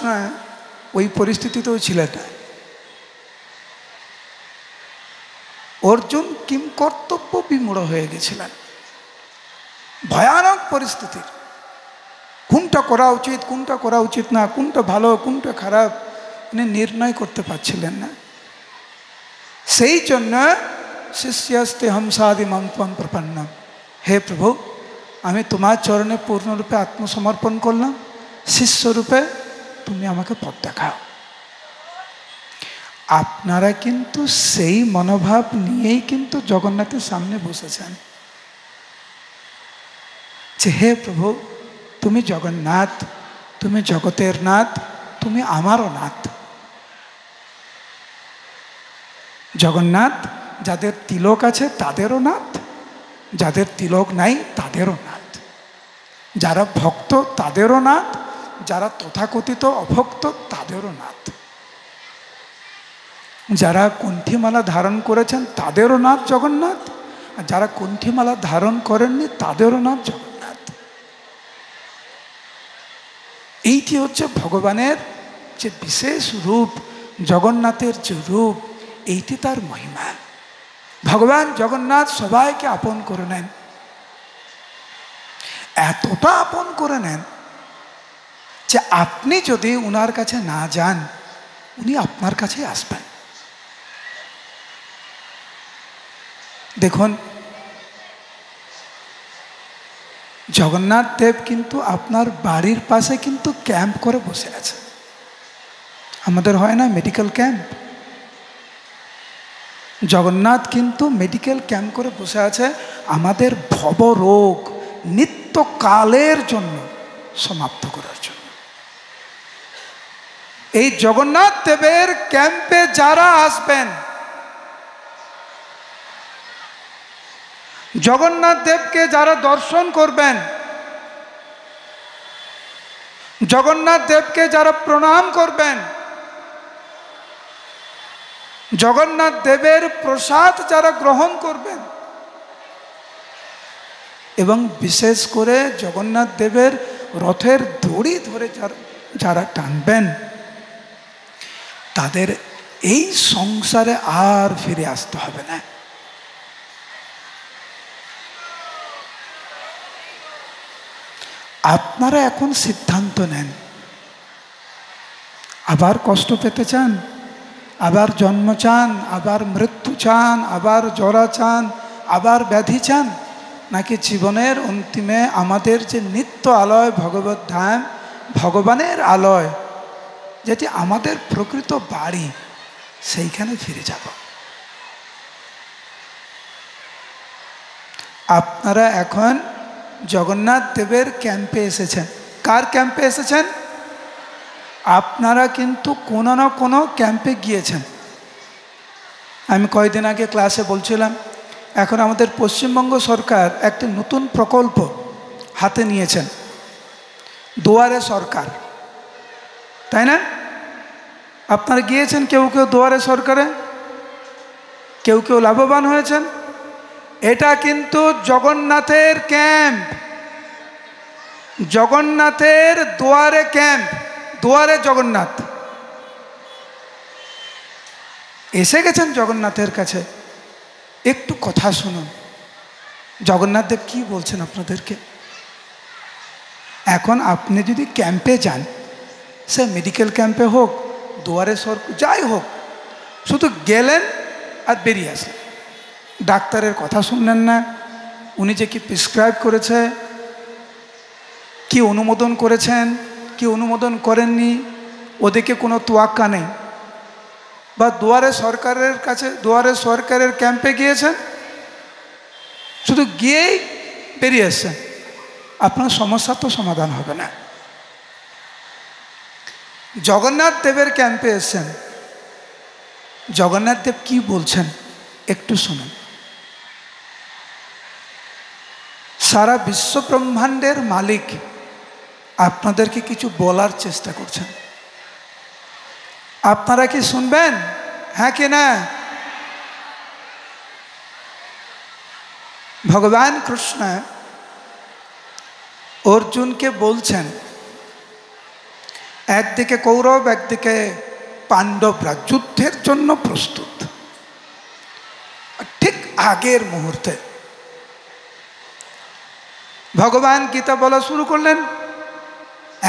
কৃষ্ণ ওই পরিস্থিতিতেও ছিলেন না। অর্জুন কিম কর্তব্য বিমূঢ় হয়ে গেছিলেন, ভয়ানক পরিস্থিতির। কোনটা করা উচিত, কোনটা করা উচিত না, কোনটা ভালো, কোনটা খারাপ, নির্ণয় করতে পারছিলেন না। সেই জন্য শিষ্যস্তে হংসাদি মন্ত্রম প্রপন্নম, হে প্রভু, আমি তোমার চরণে পূর্ণরূপে আত্মসমর্পণ করলাম, শিষ্যরূপে তুমি আমাকে পথ দেখাও। আপনারা কিন্তু সেই মনোভাব নিয়েই কিন্তু জগন্নাথের সামনে বসেছেন যে হে প্রভু, তুমি জগন্নাথ, তুমি জগতের নাথ, তুমি আমারও নাথ। জগন্নাথ যাদের তিলক আছে তাদেরও নাথ, যাদের তিলক নাই তাদেরও নাথ, যারা ভক্ত তাদেরও নাথ, যারা তথাকথিত অভক্ত তাদেরও নাথ, যারা কণ্ঠীমালা ধারণ করেছেন তাদেরও নাথ জগন্নাথ, আর যারা কণ্ঠীমালা ধারণ করেননি তাদেরও নাথ জগন্নাথ। এইটি হচ্ছে ভগবানের যে বিশেষ রূপ, জগন্নাথের যে রূপ, এইটি তার মহিমা। ভগবান জগন্নাথ সবাইকে আপন করে নেন, এতটা আপন করে নেন যে আপনি যদি উনার কাছে না যান, উনি আপনার কাছে আসবেন। দেখুন, জগন্নাথ দেব কিন্তু আপনার বাড়ির পাশে কিন্তু ক্যাম্প করে বসে আছে। আমাদের হয় না মেডিকেল ক্যাম্প, জগন্নাথ কিন্তু মেডিকেল ক্যাম্প করে বসে আছে আমাদের ভবরোগ নিত্যকালের জন্য সমাপ্ত করার জন্য। এই জগন্নাথ দেবের ক্যাম্পে যারা আসবেন, জগন্নাথ দেবকে যারা দর্শন করবেন, জগন্নাথ দেবকে যারা প্রণাম করবেন, জগন্নাথ দেবের প্রসাদ যারা গ্রহণ করবেন, এবং বিশেষ করে জগন্নাথ দেবের রথের দড়ি ধরে যারা টানবেন, তাদের এই সংসারে আর ফিরে আসতে হবে না। আপনারা এখন সিদ্ধান্ত নেন, আবার কষ্ট পেতে চান, আবার জন্ম চান, আবার মৃত্যু চান, আবার জরা চান, আবার ব্যাধি চান, নাকি জীবনের অন্তিমে আমাদের যে নিত্য আলয় ভগবত ধাম, ভগবানের আলয়, যেটি আমাদের প্রকৃত বাড়ি, সেইখানে ফিরে যাব। আপনারা এখন জগন্নাথ দেবের ক্যাম্পে এসেছেন। কার ক্যাম্পে এসেছেন? আপনারা কিন্তু কোনো না কোনো ক্যাম্পে গিয়েছেন। আমি কয়েকদিন আগে ক্লাসে বলছিলাম, এখন আমাদের পশ্চিমবঙ্গ সরকার একটি নতুন প্রকল্প হাতে নিয়েছেন, দুয়ারে সরকার, তাই না? আপনারা গিয়েছেন কেউ কেউ দুয়ারে সরকারে, কেউ কেউ লাভবান হয়েছেন। এটা কিন্তু জগন্নাথের ক্যাম্প, জগন্নাথের দুয়ারে ক্যাম্প, দুয়ারে জগন্নাথ। এসে গেছেন জগন্নাথের কাছে, একটু কথা শুনুন জগন্নাথ দেব কি বলছেন আপনাদেরকে। এখন আপনি যদি ক্যাম্পে যান, সে মেডিকেল ক্যাম্পে হোক, দুয়ারে সরকার, যাই হোক, শুধু গেলেন আর বেরিয়ে আসলেন, ডাক্তারের কথা শুনলেন না, উনি যে কি প্রেসক্রাইব করেছে, কি অনুমোদন করেছেন, কি অনুমোদন করেননি, ওদিকে কোনো তোয়াক্কা নেই। বা দুয়ারে সরকারের কাছে, দুয়ারে সরকারের ক্যাম্পে গিয়েছেন, শুধু গিয়েই বেরিয়ে এসছেন, আপনার সমস্যা তো সমাধান হবে না। জগন্নাথ দেবের ক্যাম্পে এসছেন, জগন্নাথ দেব কি বলছেন একটু শুনুন। সারা বিশ্ব ব্রহ্মাণ্ডের মালিক আপনাদেরকে কিছু বলার চেষ্টা করছেন, আপনারা কি শুনবেন? হ্যাঁ কি না? ভগবান কৃষ্ণ অর্জুনকে বলছেন, একদিকে কৌরব, একদিকে পাণ্ডবরা যুদ্ধের জন্য প্রস্তুত। ঠিক আগের মুহূর্তে ভগবান গীতা বলা শুরু করলেন।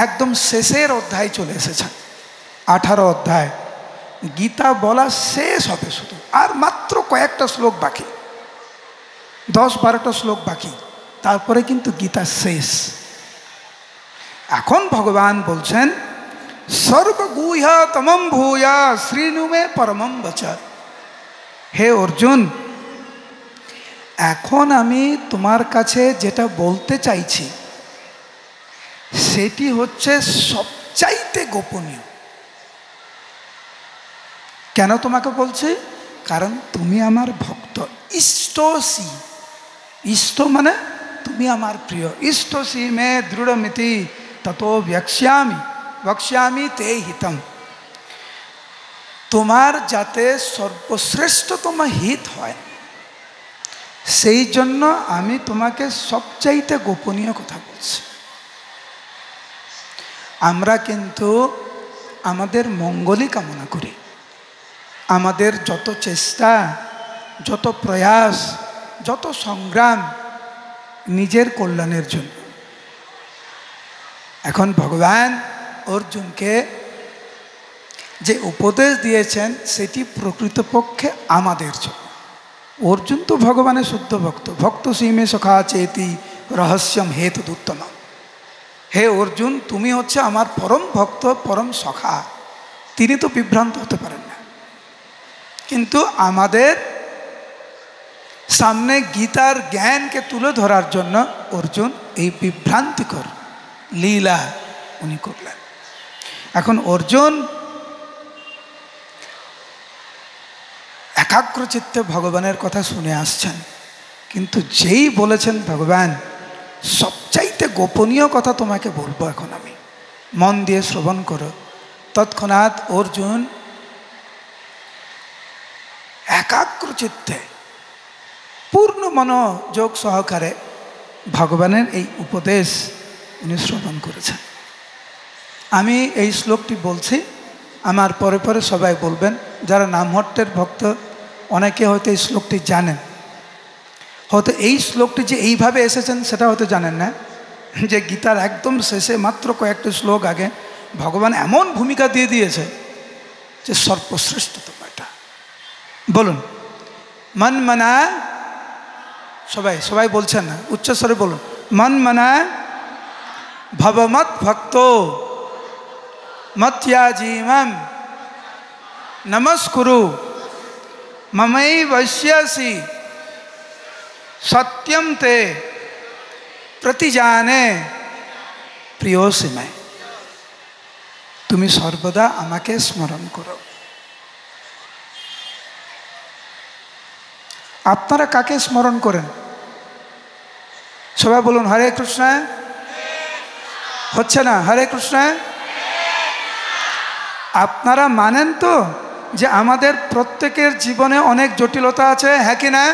একদম শেষের অধ্যায় চলে এসেছেন, 18 অধ্যায়। গীতা বলা শেষ হবে শুধু, আর মাত্র কয়েকটা শ্লোক বাকি, 10-12টা শ্লোক বাকি, তারপরে কিন্তু গীতা শেষ। এখন ভগবান বলছেন, সর্বগুহ্য তমম ভূয়া শ্রীণু মে পরমম বচঃ। হে অর্জুন, এখন আমি তোমার কাছে যেটা বলতে চাইছি সেটি হচ্ছে সবচাইতে গোপনীয়। কেন তোমাকে বলছি? কারণ তুমি আমার ভক্ত। ইষ্টসি, ইষ্ট মানে তুমি আমার প্রিয়। ইষ্টসি মে দৃঢ়মিতি ততো বক্ষ্যামি বক্ষ্যামি তে হিতম। তোমার যাতে সর্বশ্রেষ্ঠতম হিত হয়, সেই জন্য আমি তোমাকে সবচাইতে গোপনীয় কথা বলছি। আমরা কিন্তু আমাদের মঙ্গলই কামনা করি। আমাদের যত চেষ্টা, যত প্রয়াস, যত সংগ্রাম নিজের কল্যাণের জন্য। এখন ভগবান অর্জুনকে যে উপদেশ দিয়েছেন সেটি প্রকৃতপক্ষে আমাদের জন্য। অর্জুন তো ভগবানের শুদ্ধ ভক্ত। ভক্ত সীমে সখা চেতি রহস্যম হেতুদুত্তম। হে অর্জুন, তুমি হচ্ছে আমার পরম ভক্ত, পরম সখা। তিনি তো বিভ্রান্ত হতে পারেন না। কিন্তু আমাদের সামনে গীতার জ্ঞানকে তুলে ধরার জন্য অর্জুন এই বিভ্রান্তিকর লীলা উনি করলেন। এখন অর্জুন একাগ্রচিত্তে ভগবানের কথা শুনে আসছেন, কিন্তু যেই বলেছেন ভগবান সবচাইতে গোপনীয় কথা তোমাকে বলবো এখন আমি, মন দিয়ে শ্রবণ করো। তৎক্ষণাৎ অর্জুন একাগ্রচিত্তে পূর্ণ মনোযোগ সহকারে ভগবানের এই উপদেশ উনি শ্রবণ করেছেন। আমি এই শ্লোকটি বলছি, আমার পরে পরে সবাই বলবেন। যারা নামহট্টের ভক্ত অনেকে হয়তো এই শ্লোকটি জানেন, হয়তো এই শ্লোকটি যে এইভাবে এসেছেন সেটা হয়তো জানেন না, যে গীতার একদম শেষে মাত্র কয়েকটি শ্লোক আগে ভগবান এমন ভূমিকা দিয়ে দিয়েছে যে সর্বশ্রেষ্ঠতম এটা। বলুন, মন মনা, সবাই সবাই বলছেন না, উচ্চস্বরে বলুন, মন মনা ভবমত ভক্ত মত্যাজীমম নমস্কুরু মমৈ বৈশ্যসি সত্যম তে প্রতিজানে প্রিয়সি মে। তুমি সর্বদা আমাকে স্মরণ করো। আপনারা কাকে স্মরণ করেন? সবাই বলুন হরে কৃষ্ণ। হচ্ছে না হরে কৃষ্ণ? আপনারা মানেন তো যে আমাদের প্রত্যেকের জীবনে অনেক জটিলতা আছে, হ্যাঁ কি না?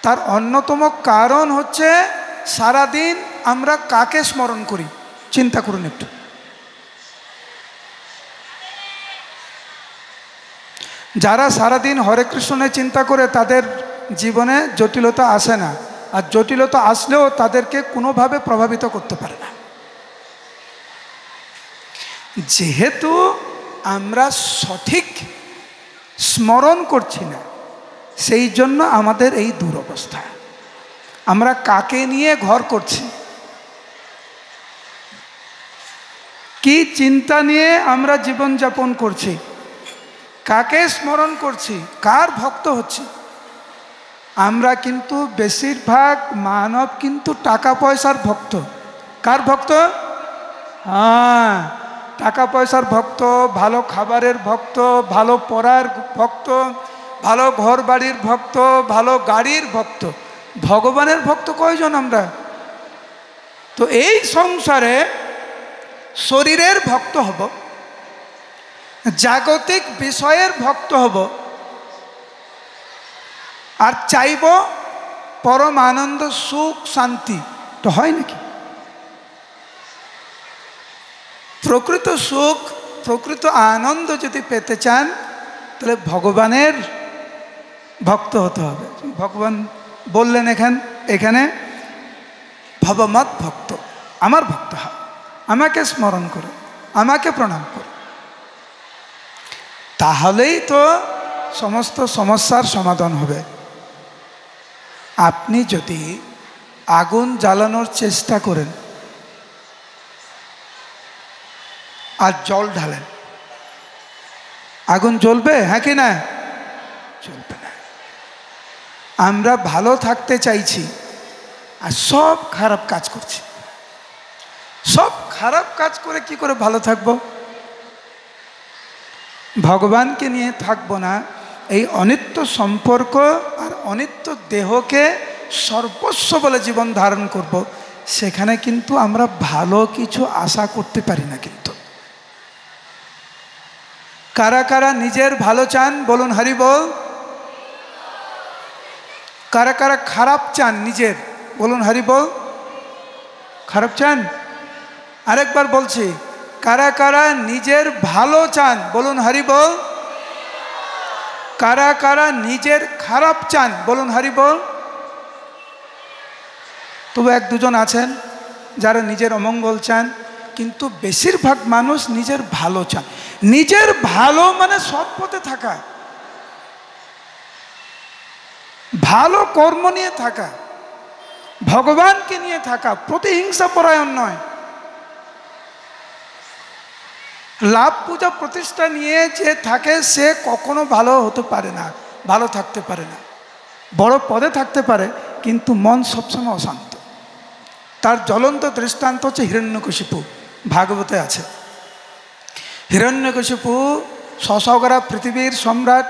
তার অন্যতম কারণ হচ্ছে সারাদিন আমরা কাকে স্মরণ করি। চিন্তা করুন একটু। যারা সারাদিন হরে কৃষ্ণের চিন্তা করে তাদের জীবনে জটিলতা আসে না, আর জটিলতা আসলেও তাদেরকে কোনোভাবে প্রভাবিত করতে পারে না। যেহেতু আমরা সঠিক স্মরণ করছি না, সেই জন্য আমাদের এই দুরবস্থা। আমরা কাকে নিয়ে ঘর করছি, কি চিন্তা নিয়ে আমরা জীবনযাপন করছি, কাকে স্মরণ করছি, কার ভক্ত হচ্ছি। আমরা কিন্তু বেশিরভাগ মানব কিন্তু টাকা পয়সার ভক্ত। কার ভক্ত? হ্যাঁ, টাকা পয়সার ভক্ত, ভালো খাবারের ভক্ত, ভালো পড়ার ভক্ত, ভালো ঘর বাড়ির ভক্ত, ভালো গাড়ির ভক্ত। ভগবানের ভক্ত কয়জন আমরা? তো এই সংসারে শরীরের ভক্ত হব, জাগতিক বিষয়ের ভক্ত হব, আর চাইব পরম আনন্দ, সুখ, শান্তি। তো হয় নাকি? প্রকৃত সুখ, প্রকৃত আনন্দ যদি পেতে চান তাহলে ভগবানের ভক্ত হতে হবে। ভগবান বললেন এখানে ভবমত ভক্ত, আমার ভক্ত হয়, আমাকে স্মরণ করো, আমাকে প্রণাম করো, তাহলেই তো সমস্ত সমস্যার সমাধান হবে। আপনি যদি আগুন জ্বালানোর চেষ্টা করেন আর জল ঢালেন, আগুন জ্বলবে? হ্যাঁ কি না? জ্বলবে না। আমরা ভালো থাকতে চাইছি আর সব খারাপ কাজ করছি। সব খারাপ কাজ করে কি করে ভালো থাকবো? ভগবানকে নিয়ে থাকবো না, এই অনিত্য সম্পর্ক আর অনিত্য দেহকে সর্বস্ব বলে জীবন ধারণ করব, সেখানে কিন্তু আমরা ভালো কিছু আশা করতে পারি না। কিন্তু কারা কারা নিজের ভালো চান বলুন হরি বল। কারা কারা খারাপ চান নিজের বলুন হরি বল। খারাপ চান? আরেকবার বলছি, কারা কারা নিজের ভালো চান বলুন হরি বল। কারা কারা নিজের খারাপ চান বলুন হরি বল। তবু এক দুজন আছেন যারা নিজের অমঙ্গল চান, কিন্তু বেশিরভাগ মানুষ নিজের ভালো চান। নিজের ভালো মানে সৎ পথে থাকা, ভালো কর্ম নিয়ে থাকা, ভগবানকে নিয়ে থাকা, প্রতিহিংসা পরায়ণ নয়। লাভ পূজা প্রতিষ্ঠা নিয়ে যে থাকে সে কখনো ভালো হতে পারে না, ভালো থাকতে পারে না। বড় পদে থাকতে পারে কিন্তু মন সবসময় অশান্ত। তার জ্বলন্ত দৃষ্টান্ত হচ্ছে হিরণ্যকশিপু, ভাগবতে আছে। হিরণ্যকশিপু শশকরা পৃথিবীর সম্রাট,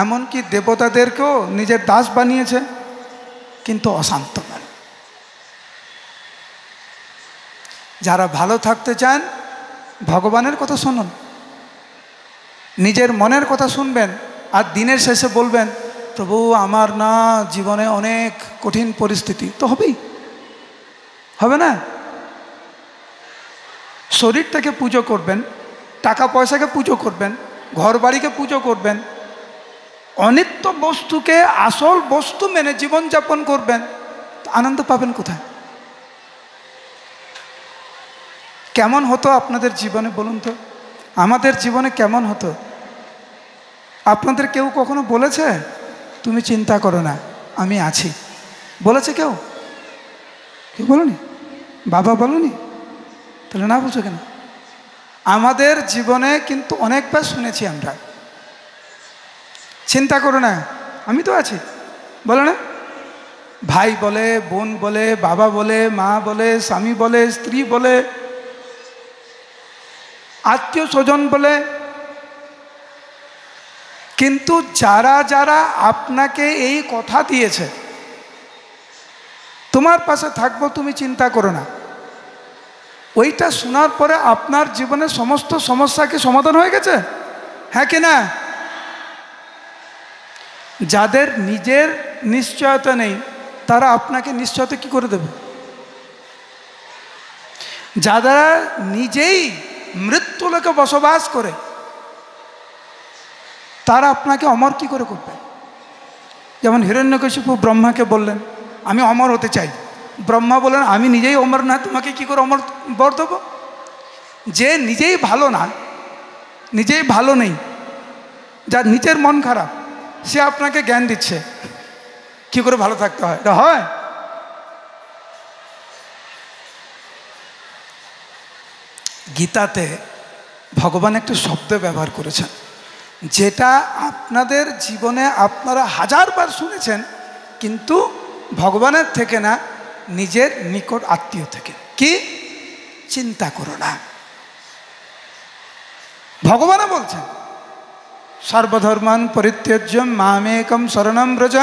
এমনকি দেবতাদেরকেও নিজের দাস বানিয়েছে, কিন্তু অশান্ত নয়। যারা ভালো থাকতে চান ভগবানের কথা শুনুন, নিজের মনের কথা শুনবেন, আর দিনের শেষে বলবেন প্রভু আমার না জীবনে অনেক কঠিন পরিস্থিতি। তো হবেই, হবে না? শরীরটাকে পুজো করবেন, টাকা পয়সাকে পুজো করবেন, ঘর বাড়িকে পুজো করবেন, অনিত্য বস্তুকে আসল বস্তু মেনে জীবনযাপন করবেন, আনন্দ পাবেন কোথায়? কেমন হতো আপনাদের জীবনে বলুন তো? আমাদের জীবনে কেমন হতো? আপনাদের কেউ কখনো বলেছে তুমি চিন্তা করো না আমি আছি? বলেছে কেউ? কেউ বলনি? বাবা বলনি? তাহলে না বলছো কেন? আমাদের জীবনে কিন্তু অনেকবার শুনেছি আমরা, চিন্তা করো না আমি তো আছি, বলে না? ভাই বলে, বোন বলে, বাবা বলে, মা বলে, স্বামী বলে, স্ত্রী বলে, আত্মীয় স্বজন বলে। কিন্তু যারা যারা আপনাকে এই কথা দিয়েছে তোমার পাশে থাকবো তুমি চিন্তা করো না, ওইটা শোনার পরে আপনার জীবনের সমস্ত সমস্যা কি সমাধান হয়ে গেছে? হ্যাঁ কি না? যাদের নিজের নিশ্চয়তা নেই তারা আপনাকে নিশ্চয়তা কি করে দেবে? যারা নিজেই মৃত্যু লোকে বসবাস করে তারা আপনাকে অমর কি করে করবে? যেমন হিরণ্যকশিপু ব্রহ্মাকে বললেন আমি অমর হতে চাই, ব্রহ্মা বললেন আমি নিজেই অমর না, তোমাকে কি করে অমর বর দেবো? যে নিজেই ভালো না, নিজেই ভালো নেই, যার নিজের মন খারাপ, সে আপনাকে জ্ঞান দিচ্ছে কি করে ভালো থাকতে হয়। এটা হয়? গীতাতে ভগবান একটা শব্দ ব্যবহার করেছেন যেটা আপনাদের জীবনে আপনারা হাজারবার শুনেছেন, কিন্তু ভগবানের থেকে না, নিজের নিকট আত্মীয় থেকে। কি? চিন্তা করো না। ভগবানও বলছেন সর্বধর্মান পরিত্যজ্য মামেকম শরণম ব্রজ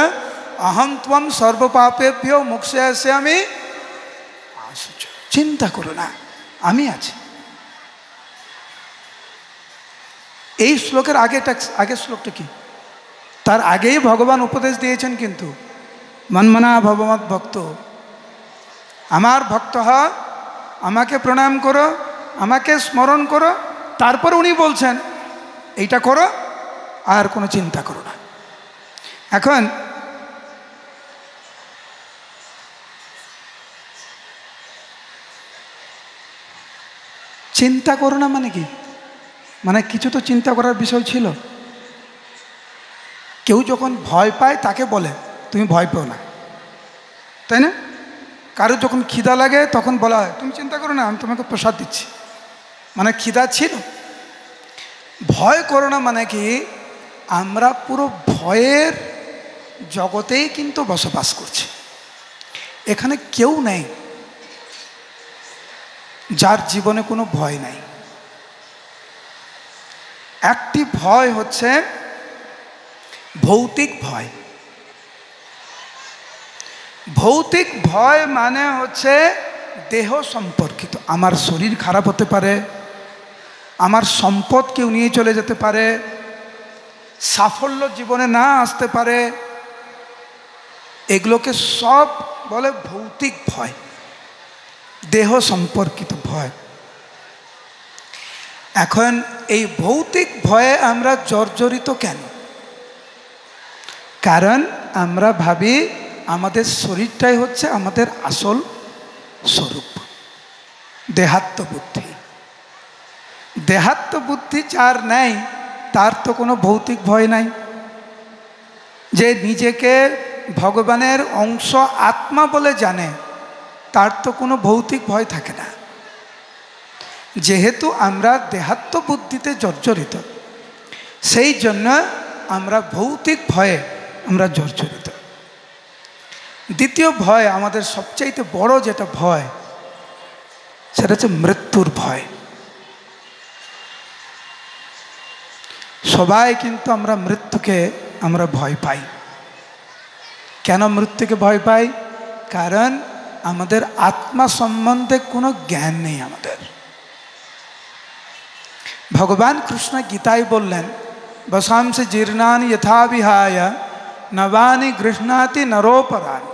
অহম ত্বম সর্বপাপেভ্যো মোক্ষয়াস্যামি। চিন্তা করো না আমি আছি। এই শ্লোকের আগের শ্লোকটা কি? তার আগেই ভগবান উপদেশ দিয়েছেন কিন্তু মন্মনা ভবমত ভক্ত, আমার ভক্ত হ, আমাকে প্রণাম করো, আমাকে স্মরণ করো। তারপর উনি বলছেন এইটা করো, আর কোনো চিন্তা করো না। এখন চিন্তা করো না মানে কি? মানে কিছু তো চিন্তা করার বিষয় ছিল। কেউ যখন ভয় পায় তাকে বলে তুমি ভয় পেও না, তাই না? কারো যখন খিদা লাগে তখন বলা হয় তুমি চিন্তা করো না, আমি তোমাকে প্রসাদ দিচ্ছি। মানে খিদা ছিল। ভয় করো না মানে কি? আমরা পুরো ভয়ের জগতেই কিন্তু বসবাস করছি। এখানে কেউ নেই যার জীবনে কোনো ভয় নাই। একটি ভয় হচ্ছে ভৌতিক ভয়। ভৌতিক ভয় মানে হচ্ছে দেহ সম্পর্কিত। আমার শরীর খারাপ হতে পারে, আমার সম্পদ কেউ নিয়ে চলে যেতে পারে, সাফল্য জীবনে না আসতে পারে, এগুলোকে সব বলে ভৌতিক ভয়, দেহ সম্পর্কিত ভয়। এখন এই ভৌতিক ভয়ে আমরা জর্জরিত কেন? কারণ আমরা ভাবি আমাদের শরীরটাই হচ্ছে আমাদের আসল স্বরূপ। দেহাত্ম বুদ্ধি। দেহাত্ম বুদ্ধি যার নেই তার তো কোনো ভৌতিক ভয় নাই। যে নিজেকে ভগবানের অংশ আত্মা বলে জানে তার তো কোনো ভৌতিক ভয় থাকে না। যেহেতু আমরা দেহাত্ম বুদ্ধিতে জর্জরিত, সেই জন্য আমরা ভৌতিক ভয়ে আমরা জর্জরিত। দ্বিতীয় ভয়, আমাদের সবচাইতে বড় যেটা ভয়, সেটা হচ্ছে মৃত্যুর ভয়। সবাই কিন্তু আমরা মৃত্যুকে আমরা ভয় পাই। কেন মৃত্যুকে ভয় পাই? কারণ আমাদের আত্মা সম্বন্ধে কোনো জ্ঞান নেই আমাদের। ভগবান কৃষ্ণ গীতায় বললেন বসাংসি জীর্ণানি যথা বিহায় নবানি গৃহ্ণাতি নরোপরানি।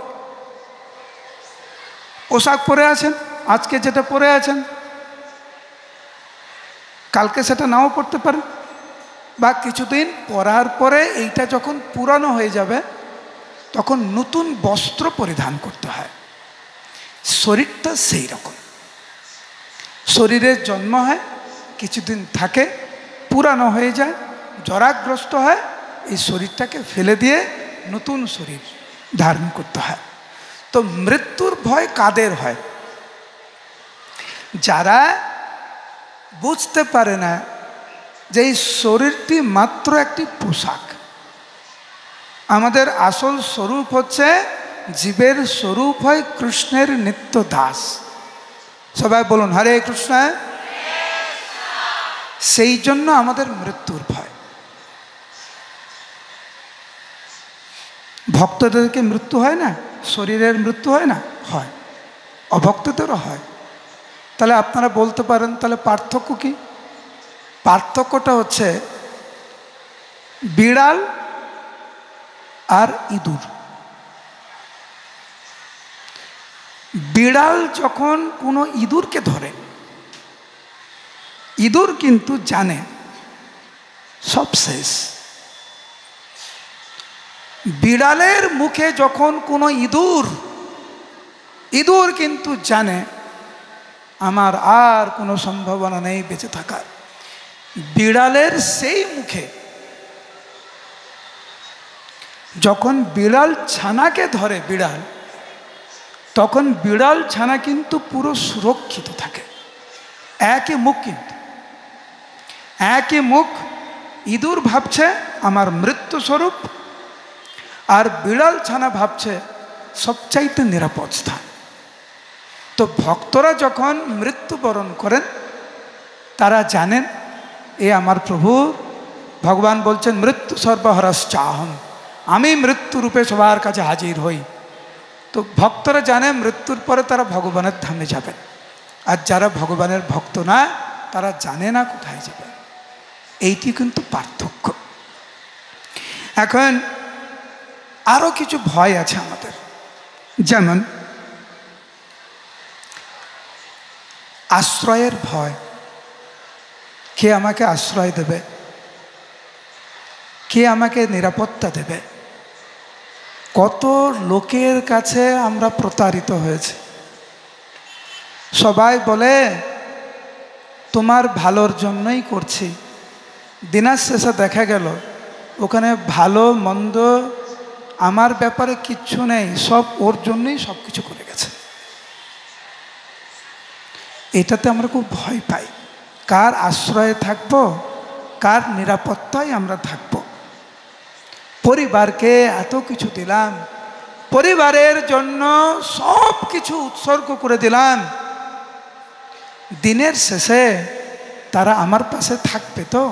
পোশাক পরে আছেন, আজকে যেটা পরে আছেন কালকে সেটা নাও পড়তে পারেন, বা কিছুদিন পরার পরে এইটা যখন পুরানো হয়ে যাবে তখন নতুন বস্ত্র পরিধান করতে হয়। শরীরটা সেই রকম। শরীরের জন্ম হয়, কিছুদিন থাকে, পুরানো হয়ে যায়, জরাগ্রস্ত হয়, এই শরীরটাকে ফেলে দিয়ে নতুন শরীর ধারণ করতে হয়। তো মৃত্যুর ভয় কাদের হয়? যারা বুঝতে পারে না যে এই শরীরটি মাত্র একটি পোশাক। আমাদের আসল স্বরূপ হচ্ছে, জীবের স্বরূপ হয় কৃষ্ণের নিত্য দাস। সবাই বলুন হরে কৃষ্ণ। সেই জন্য আমাদের মৃত্যুর ভয়। ভক্তদেরকে মৃত্যু হয় না? শরীরের মৃত্যু হয় না? হয়। অভক্তদেরও হয়। তাহলে আপনারা বলতে পারেন তাহলে পার্থক্য কি? পার্থক্যটা হচ্ছে বিড়াল আর ইঁদুর। বিড়াল যখন কোনো ইঁদুরকে ধরে, ইঁদুর কিন্তু জানে সব শেষ। বিড়ালের মুখে যখন কোনো ইঁদুর কিন্তু জানে আমার আর কোনো সম্ভাবনা নেই বেঁচে থাকার। বিড়ালের সেই মুখে যখন বিড়াল ছানাকে ধরে বিড়াল, তখন বিড়াল ছানা কিন্তু পুরো সুরক্ষিত থাকে। একই মুখ, কিন্তু একই মুখ। ইঁদুর ভাবছে আমার মৃত্যু স্বরূপ, আর বিড়াল ছানা ভাবছে সবচাইতে নিরাপদ স্থান। তো ভক্তরা যখন মৃত্যুবরণ করেন তারা জানেন এ আমার প্রভু। ভগবান বলছেন মৃত্যু সর্বহরশ্চাহম, আমি মৃত্যুরূপে সবার কাছে হাজির হই। তো ভক্তরা জানে মৃত্যুর পরে তারা ভগবানের ধামে যাবেন। আর যারা ভগবানের ভক্ত না তারা জানে না কোথায় যাবে। এইটি কিন্তু পার্থক্য। এখন আরো কিছু ভয় আছে আমাদের, যেমন আশ্রয়ের ভয়। কে আমাকে আশ্রয় দেবে, কে আমাকে নিরাপত্তা দেবে? কত লোকের কাছে আমরা প্রতারিত হয়েছি। সবাই বলে তোমার ভালোর জন্যই করছি, দিনের শেষে দেখা গেল ওখানে ভালো মন্দ আমার ব্যাপারে কিচ্ছু নেই, সব ওর জন্যই সব কিছু করে গেছে। এটাতে আমরা খুব ভয় পাই। কার আশ্রয়ে থাকব, কার নিরাপত্তায় আমরা থাকব? পরিবারকে এত কিছু দিলাম, পরিবারের জন্য সব কিছু উৎসর্গ করে দিলাম, দিনের শেষে তারা আমার পাশে থাকবে তো?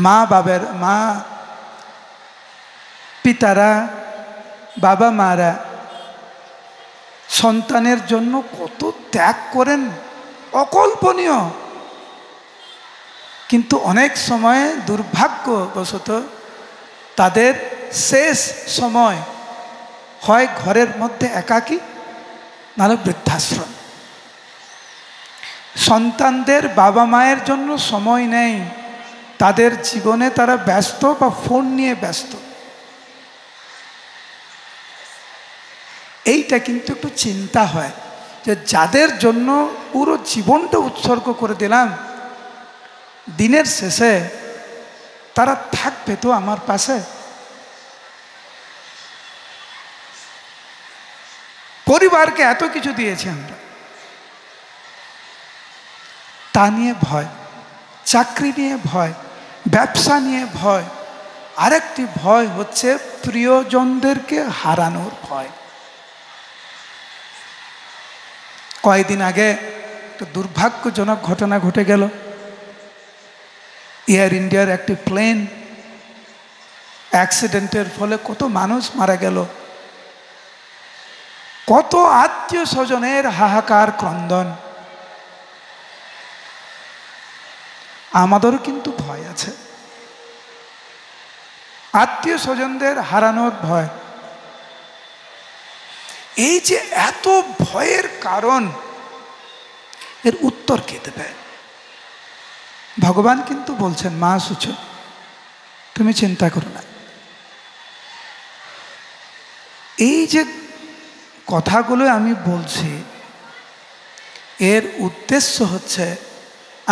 মা পিতারা, বাবা মারা সন্তানের জন্য কত ত্যাগ করেন, অকল্পনীয়। কিন্তু অনেক সময় দুর্ভাগ্যবশত তাদের শেষ সময় হয় ঘরের মধ্যে একাকী, নাহলে বৃদ্ধাশ্রম। সন্তানদের বাবা মায়ের জন্য সময় নেই, তাদের জীবনে তারা ব্যস্ত বা ফোন নিয়ে ব্যস্ত। এইটা কিন্তু একটু চিন্তা হয় যে যাদের জন্য পুরো জীবনটা উৎসর্গ করে দিলাম, দিনের শেষে তারা থাকবে তো আমার পাশে? পরিবারকে এত কিছু দিয়েছি আমরা, তা নিয়ে ভয়, চাকরি নিয়ে ভয়, ব্যবসা নিয়ে ভয়, আরেকটি ভয় হচ্ছে প্রিয়জনদেরকে হারানোর ভয়। কয়েকদিন আগে একটা দুর্ভাগ্যজনক ঘটনা ঘটে গেল। এয়ার ইন্ডিয়ার একটি প্লেন অ্যাক্সিডেন্টের ফলে কত মানুষ মারা গেল, কত আত্মীয় স্বজনের হাহাকার ক্রন্দন। আমাদেরও কিন্তু ভয় আছে, আত্মীয় স্বজনদের হারানোর ভয়। এই যে এত ভয়ের কারণ, এর উত্তর কে দেবে? ভগবান কিন্তু বলছেন, মা সুচ, তুমি চিন্তা করো না। এই যে কথাগুলো আমি বলছি, এর উদ্দেশ্য হচ্ছে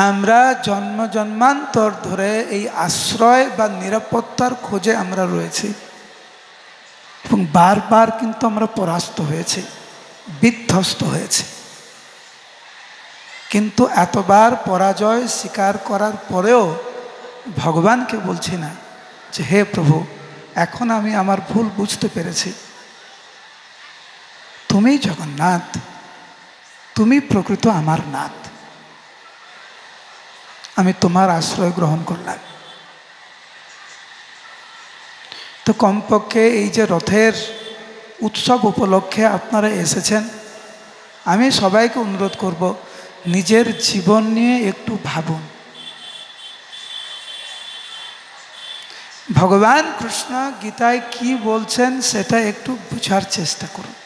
আমরা জন্ম জন্মান্তর ধরে এই আশ্রয় বা নিরাপত্তার খোঁজে আমরা রয়েছি, এবং বারবার কিন্তু আমরা পরাস্ত হয়েছি, বিধ্বস্ত হয়েছি। কিন্তু এতবার পরাজয় স্বীকার করার পরেও ভগবানকে বলছি না যে হে প্রভু, এখন আমি আমার ভুল বুঝতে পেরেছি, তুমি জগন্নাথ, তুমি প্রকৃত আমার নাথ, আমি তোমার আশ্রয় গ্রহণ করলাম। তো কমপক্ষে এই যে রথের উৎসব উপলক্ষে আপনারা এসেছেন, আমি সবাইকে অনুরোধ করব, নিজের জীবন নিয়ে একটু ভাবুন। ভগবান কৃষ্ণ গীতায় কি বলছেন সেটা একটু বুঝার চেষ্টা করুন।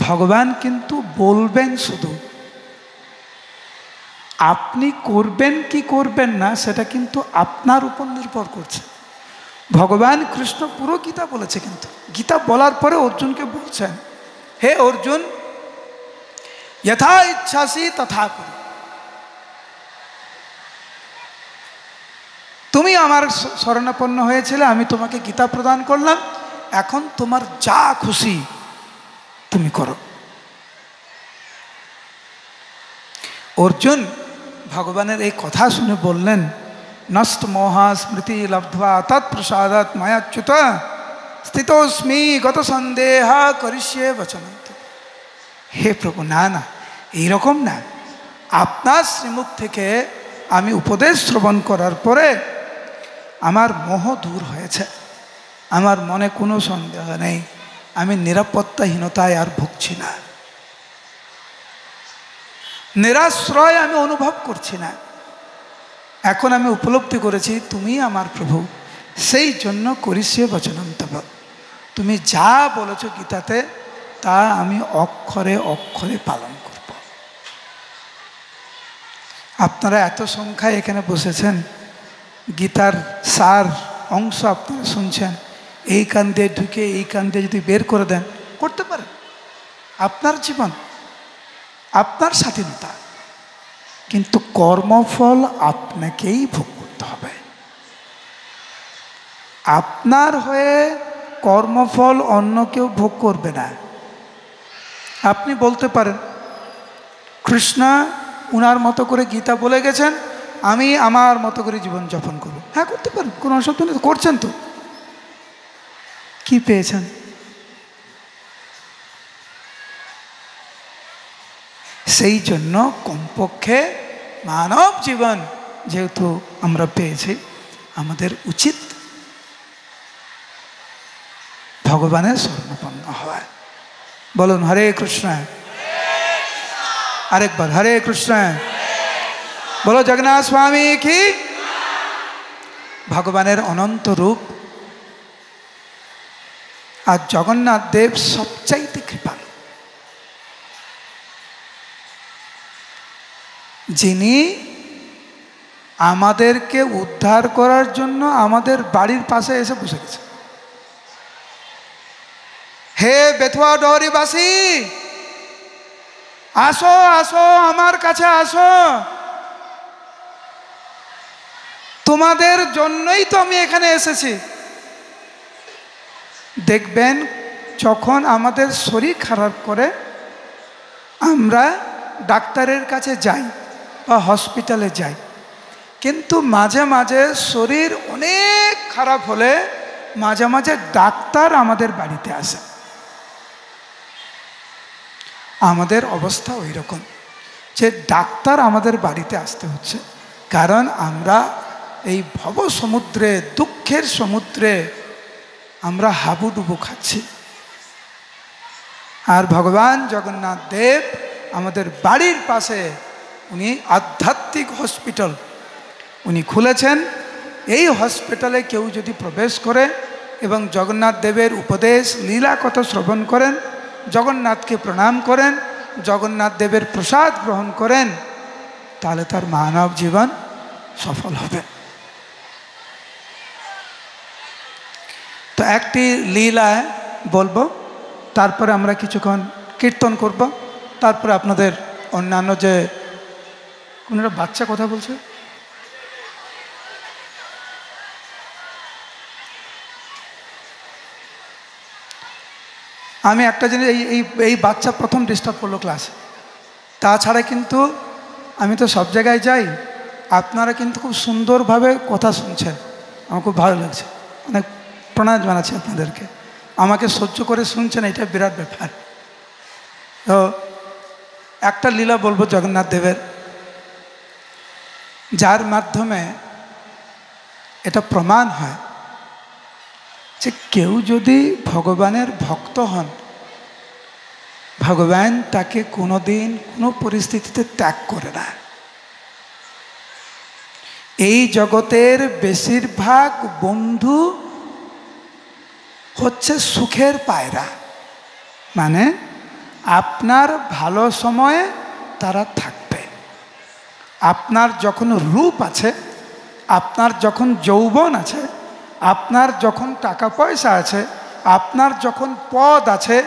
ভগবান কিন্তু বলবেন শুধু, আপনি করবেন কি করবেন না সেটা কিন্তু আপনার উপর নির্ভর করছে। ভগবান কৃষ্ণ পুরো গীতা বলেছে, কিন্তু গীতা বলার পরে অর্জুনকে বলছেন, হে অর্জুন, যথা ইচ্ছাসি তথা কর। তুমি আমার শরণাপন্ন হয়েছিলে, আমি তোমাকে গীতা প্রদান করলাম, এখন তোমার যা খুশি তুমি করো। অর্জুন ভগবানের এই কথা শুনে বললেন, নষ্ট মোহা স্মৃতি লব্ধ্বা তৎপ্রসাদাৎ মায়াচ্যুত স্থিতোস্মি গত সন্দেহ করিষ্যে বচনম। হে প্রভু, না না, এইরকম না। আপনার শ্রীমুখ থেকে আমি উপদেশ শ্রবণ করার পরে আমার মোহ দূর হয়েছে, আমার মনে কোনো সন্দেহ নেই, আমি নিরাপত্তাহীনতায় আর ভুগছি না, নিরাশ্রয় আমি অনুভব করছি না। এখন আমি উপলব্ধি করেছি তুমি আমার প্রভু, সেই জন্য করিষ্যে বচনম তব। তুমি যা বলেছ গীতাতে তা আমি অক্ষরে অক্ষরে পালন করব। আপনারা এত সংখ্যায় এখানে বসেছেন, গীতার সার অংশ আপনারা শুনছেন, এই কান দিয়ে ঢুকে এই কান দিয়ে যদি বের করে দেন, করতে পারেন। আপনার জীবন, আপনার স্বাধীনতা, কিন্তু কর্মফল আপনাকেই ভোগ করতে হবে। আপনার হয়ে কর্মফল অন্য কেউ ভোগ করবে না। আপনি বলতে পারেন কৃষ্ণ উনার মতো করে গীতা বলে গেছেন, আমি আমার মতো করে জীবনযাপন করব। হ্যাঁ, করতে পারেন, কোনো অসুবিধা নেই, করছেন তো। কি পেয়েছেন? সেই জন্য কমপক্ষে মানব জীবন যেহেতু আমরা পেয়েছি, আমাদের উচিত ভগবানের শরণাপন্ন হওয়া। বলুন হরে কৃষ্ণ। আরেকবার হরে কৃষ্ণ। বলো জগন্নাথ স্বামী কি। ভগবানের অনন্ত রূপ, আর জগন্নাথ দেব সবচাইতে কৃপালু, যিনি আমাদেরকে উদ্ধার করার জন্য আমাদের বাড়ির পাশে এসে বসে গেছে। হে বেথুয়া ডহরিবাসী, আসো আসো, আমার কাছে আসো, তোমাদের জন্যই তো আমি এখানে এসেছি। দেখবেন যখন আমাদের শরীর খারাপ করে আমরা ডাক্তারের কাছে যাই বা হসপিটালে যাই, কিন্তু মাঝে মাঝে শরীর অনেক খারাপ হলে মাঝে মাঝে ডাক্তার আমাদের বাড়িতে আসে। আমাদের অবস্থা ওই রকম যে ডাক্তার আমাদের বাড়িতে আসতে হচ্ছে, কারণ আমরা এই ভব সমুদ্রে, দুঃখের সমুদ্রে আমরা হাবুডুবু খাচ্ছি। আর ভগবান জগন্নাথ দেব আমাদের বাড়ির পাশে উনি আধ্যাত্মিক হসপিটাল উনি খুলেছেন। এই হসপিটালে কেউ যদি প্রবেশ করে এবং জগন্নাথ দেবের উপদেশ লীলা কথা শ্রবণ করেন, জগন্নাথকে প্রণাম করেন, জগন্নাথ দেবের প্রসাদ গ্রহণ করেন, তাহলে তার মানব জীবন সফল হবে। তো একটি লীলা বলবো, তারপরে আমরা কিছুক্ষণ কীর্তন করব, তারপরে আপনাদের অন্যান্য যে কোন একটা বাচ্চা কথা বলছে, আমি একটা জিনিস, এই বাচ্চা প্রথম ডিস্টার্ব করলো ক্লাসে। তাছাড়া কিন্তু আমি তো সব জায়গায় যাই, আপনারা কিন্তু খুব সুন্দরভাবে কথা শুনছেন, আমার খুব ভালো লাগছে, অনেক প্রণাম জানাচ্ছি আপনাদেরকে। আমাকে সহ্য করে শুনছেন, এটা বিরাট ব্যাপার। তো একটা লীলা বলবো জগন্নাথ দেবের, যার মাধ্যমে এটা প্রমাণ হয় যে কেউ যদি ভগবানের ভক্ত হন, ভগবান তাকে কোনোদিন কোনো পরিস্থিতিতে ত্যাগ করে না। এই জগতের বেশিরভাগ বন্ধু হচ্ছে সুখের পায়রা, মানে আপনার ভালো সময়ে তারা থাকবে, আপনার যখন রূপ আছে, আপনার যখন যৌবন আছে, আপনার যখন টাকা পয়সা আছে, আপনার যখন পদ আছে,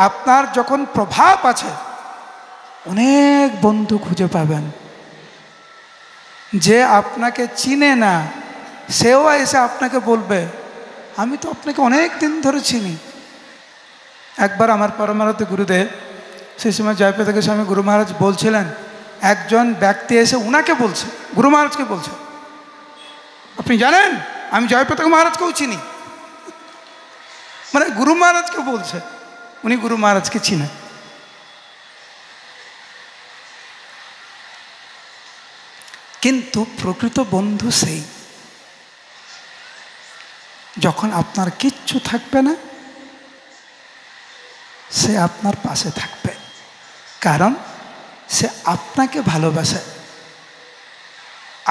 আপনার যখন প্রভাব আছে, অনেক বন্ধু খুঁজে পাবেন। যে আপনাকে চিনে না সেও এসে আপনাকে বলবে আমি তো আপনাকে অনেক দিন ধরে চিনি। একবার আমার পরমারাধ্য গুরুদেব, সেই সময় জয়প্রতাপ স্বামী গুরু মহারাজ বলছিলেন, একজন ব্যক্তি এসে উনাকে বলছে, গুরু মহারাজকে বলছে, আপনি জানেন আমি জয়প্রতাপ মহারাজকেও চিনি। মানে গুরু মহারাজকে বলছে, উনি গুরু মহারাজকে চিনেন। কিন্তু প্রকৃত বন্ধু সেই যখন আপনার কিচ্ছু থাকবে না, সে আপনার পাশে থাকবে, কারণ সে আপনাকে ভালোবাসে।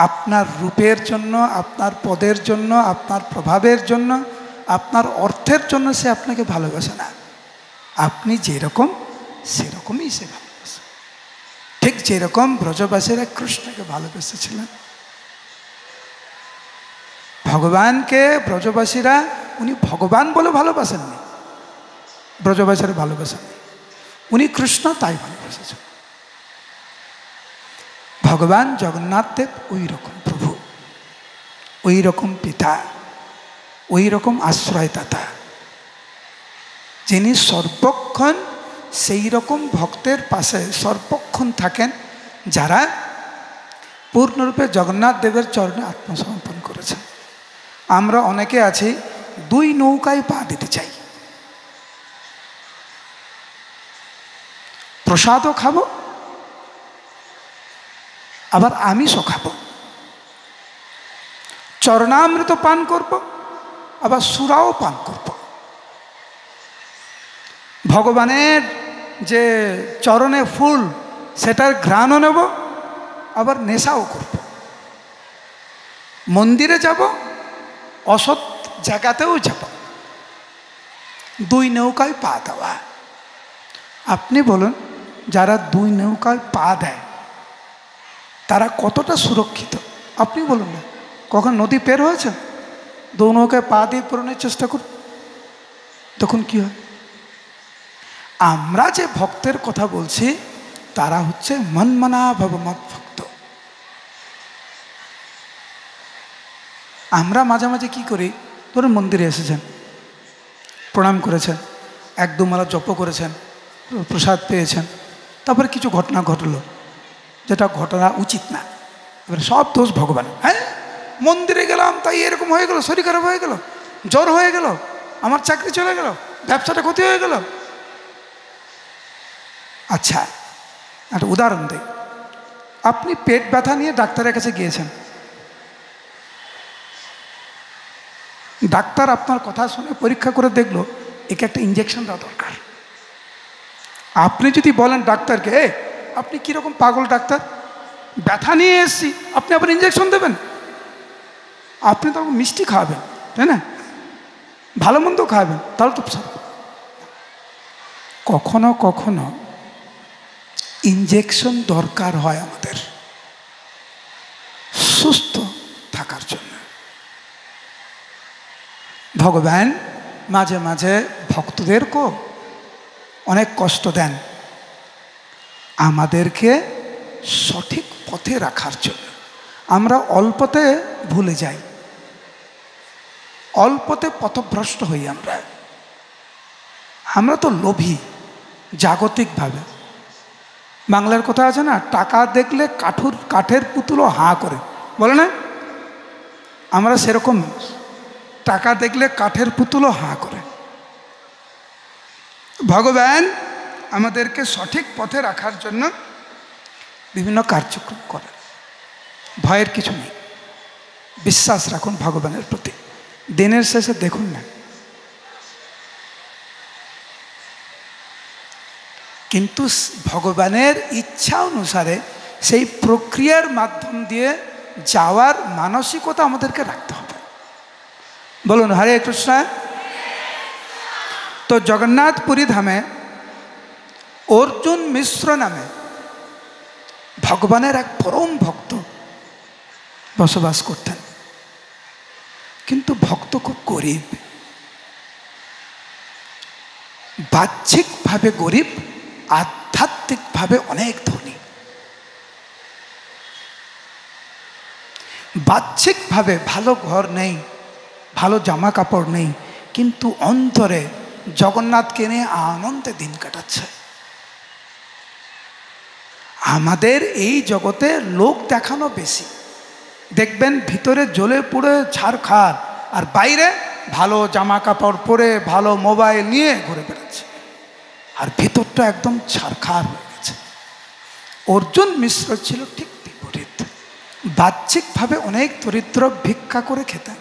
আপনার রূপের জন্য, আপনার পদের জন্য, আপনার প্রভাবের জন্য, আপনার অর্থের জন্য সে আপনাকে ভালোবাসে না। আপনি যেরকম সেরকমই সে ভালোবাসে। ঠিক ঠিক যেরকম ব্রজবাসীরা কৃষ্ণকে ভালোবেসেছিলেন। ভগবানকে ব্রজবাসীরা উনি ভগবান বলে ভালোবাসেননি, ব্রজবাসীরা ভালোবাসেননি, উনি কৃষ্ণ তাই ভালোবেসেছেন। ভগবান জগন্নাথ দেব ওই রকম প্রভু, ওই রকম পিতা, ওই রকম আশ্রয়দাতা, যিনি সর্বক্ষণ সেই রকম ভক্তের পাশে সর্বক্ষণ থাকেন যারা পূর্ণরূপে জগন্নাথ দেবের চরণে আত্মসমর্পণ করেছেন। আমরা অনেকে আছি দুই নৌকায় পা দিতে চাই, প্রসাদও খাবো আবার আমিষও খাবো, চরণামৃত পান করব আবার সুরাও পান করব, ভগবানের যে চরণে ফুল সেটার ঘ্রাণও নেব আবার নেশাও করব, মন্দিরে যাব অসৎ জায়গাতেও যাব, দুই নৌকায় পা দেওয়া। আপনি বলুন, যারা দুই নৌকায় পা দেয় তারা কতটা সুরক্ষিত? আপনি বলুন না, কখন নদী পের হয়েছে? দু নৌকায় পা দিয়ে পূরণের চেষ্টা করুন, তখন কি হয়? আমরা যে ভক্তের কথা বলছি তারা হচ্ছে মনমনা ভবমত ভক্ত। আমরা মাঝে মাঝে কি করি, ধরুন মন্দিরে এসেছেন, প্রণাম করেছেন, এক দুমালা জপ করেছেন, প্রসাদ পেয়েছেন, তারপরে কিছু ঘটনা ঘটলো যেটা ঘটনা উচিত না, এবার সব দোষ ভগবান। হ্যাঁ, মন্দিরে গেলাম তাই এরকম হয়ে গেল, শরীর খারাপ হয়ে গেল, জ্বর হয়ে গেল, আমার চাকরি চলে গেল, ব্যবসাটা ক্ষতি হয়ে গেল। আচ্ছা, একটা উদাহরণ দিই। আপনি পেট ব্যথা নিয়ে ডাক্তারের কাছে গিয়েছেন, ডাক্তার আপনার কথা শুনে পরীক্ষা করে দেখলো একে একটা ইঞ্জেকশন দেওয়া দরকার। আপনি যদি বলেন ডাক্তারকে, আপনি কীরকম পাগল ডাক্তার, ব্যথা নিয়ে এসছি, আপনি আবার ইঞ্জেকশন দেবেন? আপনি তো মিষ্টি খাওয়াবেন, তাই না, ভালো মন্দ খাওয়াবেন, তাহলে তো কখনো কখনো ইঞ্জেকশন দরকার হয় আমাদের সুস্থ থাকার জন্য। ভগবান মাঝে মাঝে ভক্তদেরকেও অনেক কষ্ট দেন আমাদেরকে সঠিক পথে রাখার জন্য। আমরা অল্পতে ভুলে যাই, অল্পতে পথভ্রষ্ট হই। আমরা তো লোভী জাগতিকভাবে। বাংলার কথা আছে না, টাকা দেখলে কাঠের পুতুলও হাঁ করে, বলে না? আমরা সেরকম, টাকা দেখলে কাঠের পুতুলও হাঁ করে। ভগবান আমাদেরকে সঠিক পথে রাখার জন্য বিভিন্ন কার্যক্রম করেন। ভয়ের কিছু নেই, বিশ্বাস রাখুন ভগবানের প্রতি। দিনের শেষে দেখুন না, কিন্তু ভগবানের ইচ্ছা অনুসারে সেই প্রক্রিয়ার মাধ্যম দিয়ে যাওয়ার মানসিকতা আমাদেরকে রাখতে হবে। বলুন হরে কৃষ্ণ। তো জগন্নাথপুরী ধামে অর্জুন মিশ্র নামে ভগবানের এক পরম ভক্ত বসবাস করতেন, কিন্তু ভক্ত খুব গরিব, বাহ্যিকভাবে গরিব, আধ্যাত্মিকভাবে অনেক ধনী। বাহ্যিকভাবে ভালো ঘর নেই, ভালো জামা কাপড় নেই, কিন্তু অন্তরে জগন্নাথকে নিয়ে আনন্দে দিন কাটাচ্ছে। আমাদের এই জগতে লোক দেখানো বেশি, দেখবেন ভিতরে জ্বলে পুড়ে ছারখার, আর বাইরে ভালো জামা কাপড় পরে ভালো মোবাইল নিয়ে ঘুরে বেড়াচ্ছে, আর ভিতরটা একদম ছারখার হয়ে গেছে। অর্জুন মিশ্র ছিল ঠিক বিপরীত। বাহ্যিকভাবে অনেক দরিদ্র, ভিক্ষা করে খেতেন,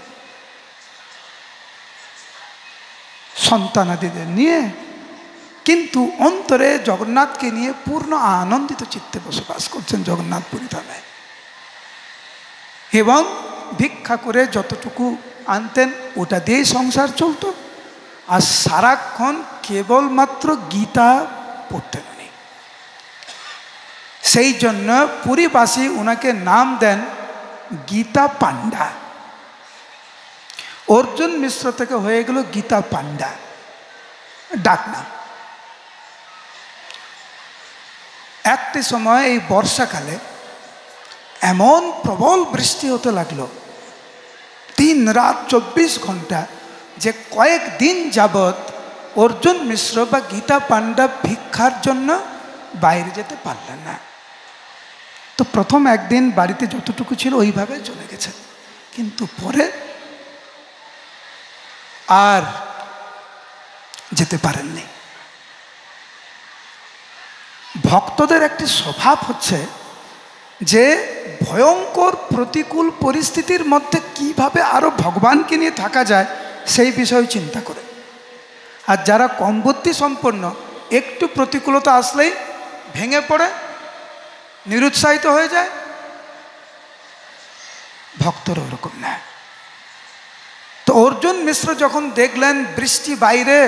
সন্তানাদিদের নিয়ে, কিন্তু অন্তরে জগন্নাথকে নিয়ে পূর্ণ আনন্দিত চিত্তে বসবাস করছেন জগন্নাথপুরী ধামে। এবং ভিক্ষা করে যতটুকু আনতেন ওটা দিয়েই সংসার চলত, আর সারাক্ষণ কেবলমাত্র গীতা পড়তেন উনি। সেই জন্য পুরীবাসী ওনাকে নাম দেন গীতা পান্ডা। অর্জুন মিশ্র থেকে হয়ে গেল গীতা পান্ডা ডাকনাম। একটি সময় এই বর্ষাকালে এমন প্রবল বৃষ্টি হতে লাগলো, দিন রাত 24 ঘন্টা, যে কয়েকদিন যাবৎ অর্জুন মিশ্র বা গীতা পান্ডা ভিক্ষার জন্য বাইরে যেতে পারলেন না। তো প্রথম একদিন বাড়িতে যতটুকু ছিল ওইভাবে চলে গেছে, কিন্তু পরে আর যেতে পারেননি। ভক্তদের একটি স্বভাব হচ্ছে যে ভয়ঙ্কর প্রতিকূল পরিস্থিতির মধ্যে কিভাবে আরো ভগবানকে নিয়ে থাকা যায় সেই বিষয়ে চিন্তা করে। আর যারা কম বুদ্ধি সম্পন্ন, একটু প্রতিকূলতা আসলেই ভেঙে পড়ে, নিরুৎসাহিত হয়ে যায়। ভক্তরা ওরকম না। তো অর্জুন মিশ্র যখন দেখলেন বৃষ্টি, বাইরে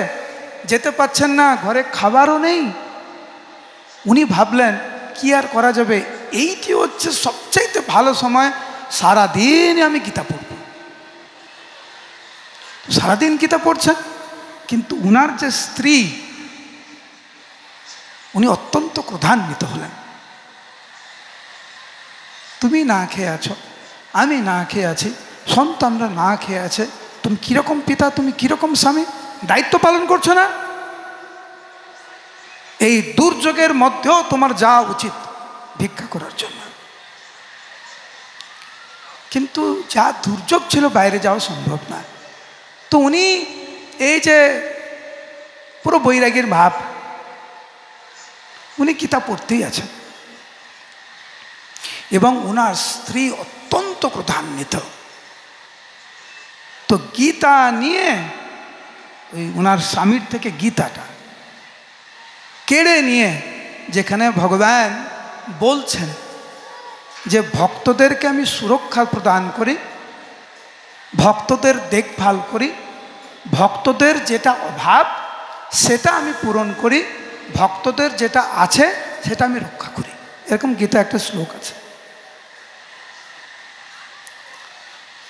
যেতে পারছেন না, ঘরে খাবারও নেই, উনি ভাবলেন কি আর করা যাবে, এইটি হচ্ছে সবচাইতে ভালো সময়, সারাদিন আমি গীতা পড়ব। সারাদিন গীতা পড়ছেন, কিন্তু উনার যে স্ত্রী, উনি অত্যন্ত ক্রোধান্বিত হলেন। তুমি না খেয়ে আছো, আমি না খেয়ে আছি, সন্তানরা না খেয়ে আছে, তুমি কিরকম পিতা, তুমি কিরকম স্বামী, দায়িত্ব পালন করছো না? এই দুর্যোগের মধ্যেও তোমার যাওয়া উচিত ভিক্ষা করার জন্য। কিন্তু যা দুর্যোগ ছিল, বাইরে যাওয়া সম্ভব না। তো উনি এই যে পুরো বৈরাগীর ভাব, উনি গীতা পড়তেই আছেন এবং ওনার স্ত্রী অত্যন্ত ক্রোধান্বিত। তো গীতা নিয়ে ওই ওনার স্বামীর থেকে গীতাটা কেড়ে নিয়ে, যেখানে ভগবান বলছেন যে ভক্তদেরকে আমি সুরক্ষা প্রদান করি, ভক্তদের দেখভাল করি, ভক্তদের যেটা অভাব সেটা আমি পূরণ করি, ভক্তদের যেটা আছে সেটা আমি রক্ষা করি, এরকম গীতা একটা শ্লোক আছে।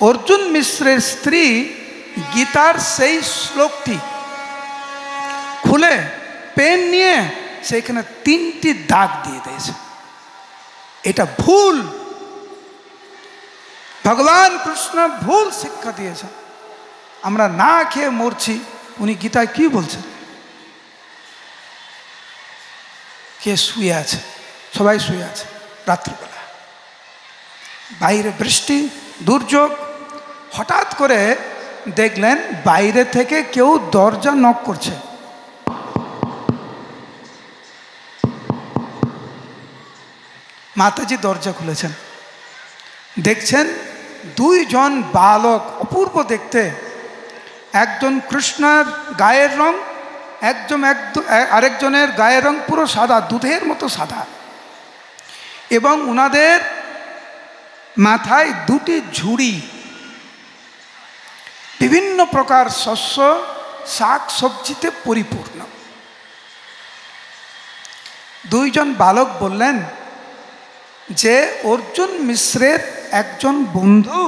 অর্জুন মিশ্রের স্ত্রী গীতার সেই শ্লোকটি খুলে পেন নিয়ে সেখানে 3টি দাগ দিয়ে দিয়েছে। এটা ভুল, ভগবান কৃষ্ণ ভুল শিক্ষা দিয়েছে, আমরা না খেয়ে মরছি। উনি গীতায় কি বলছেন? কে শুয়ে আছে? সবাই শুয়ে আছে রাত্রিবেলা, বাইরে বৃষ্টি, দুর্যোগ। হঠাৎ করে দেখলেন বাইরে থেকে কেউ দরজা নক করছে। মাতাজি দরজা খুলেছেন, দেখছেন 2 জন বালক, অপূর্ব দেখতে, একজন কৃষ্ণের গায়ের রং, আরেকজনের গায়ের রং পুরো সাদা, দুধের মতো সাদা, এবং ওনাদের মাথায় 2টি ঝুড়ি, বিভিন্ন প্রকার শস্য, শাক সবজিতে পরিপূর্ণ। 2 জন বালক বললেন যে অর্জুন মিশ্রের একজন বন্ধু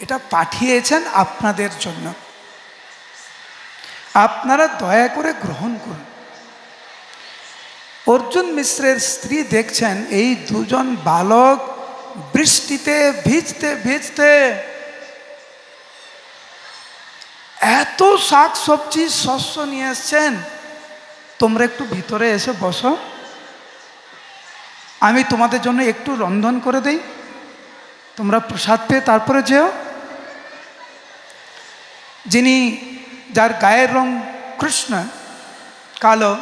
এটা পাঠিয়েছেন আপনাদের জন্য, আপনারা দয়া করে গ্রহণ করুন। অর্জুন মিশ্রের স্ত্রী দেখছেন এই 2 জন বালক বৃষ্টিতে ভিজতে ভিজতে এত শাক সবজি শস্য নিয়ে এসছেন, তোমরা একটু ভিতরে এসে বসো, আমি তোমাদের জন্য একটু রন্ধন করে দেই, তোমরা প্রসাদ পেয়ে তারপরে যেও। যার গায়ের রং কৃষ্ণ, কালো,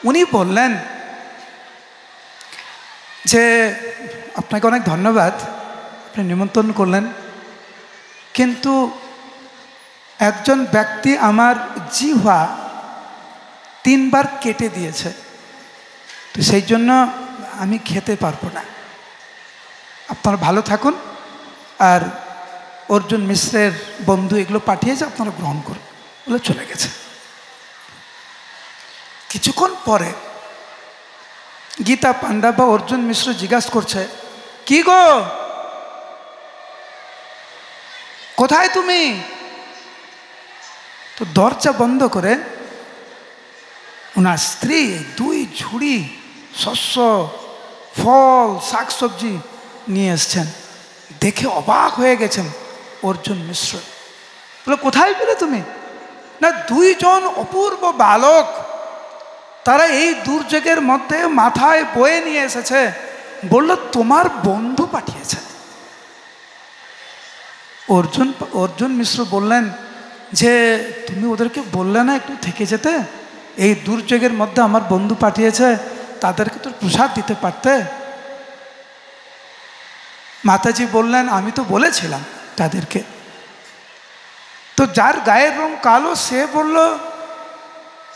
উনি বললেন যে আপনাকে অনেক ধন্যবাদ, আপনি নিমন্ত্রণ করলেন, কিন্তু একজন ব্যক্তি আমার জিহ্বা 3 বার কেটে দিয়েছে, তো সেই জন্য আমি খেতে পারবো না, আপনারা ভালো থাকুন, আর অর্জুন মিশ্রের বন্ধু এগুলো পাঠিয়েছে, আপনারা গ্রহণ করুন বলে চলে গেছে। কিছুক্ষণ পরে গীতা পান্ডা বা অর্জুন মিশ্র জিজ্ঞাসা করছে, কি গো, কোথায় তুমি? তো দরজা বন্ধ করে ওনার স্ত্রী 2 ঝুড়ি শস্য, ফল, শাকসবজি নিয়ে এসছেন। দেখে অবাক হয়ে গেছেন অর্জুন মিশ্র। বলে, কোথায় পেলে তুমি? না, 2 জন অপূর্ব বালক, তারা এই দুর্যোগের মধ্যে মাথায় বয়ে নিয়ে এসেছে, বলল তোমার বন্ধু পাঠিয়েছে। অর্জুন মিশ্র বললেন যে, তুমি ওদেরকে বললে না একটু থেকে যেতে? এই দুর্যোগের মধ্যে আমার বন্ধু পাঠিয়েছে, তাদেরকে তো প্রসাদ দিতে পারতে। মাতাজি বললেন, আমি তো বলেছিলাম তাদেরকে। তো যার গায়ের রং কালো সে বলল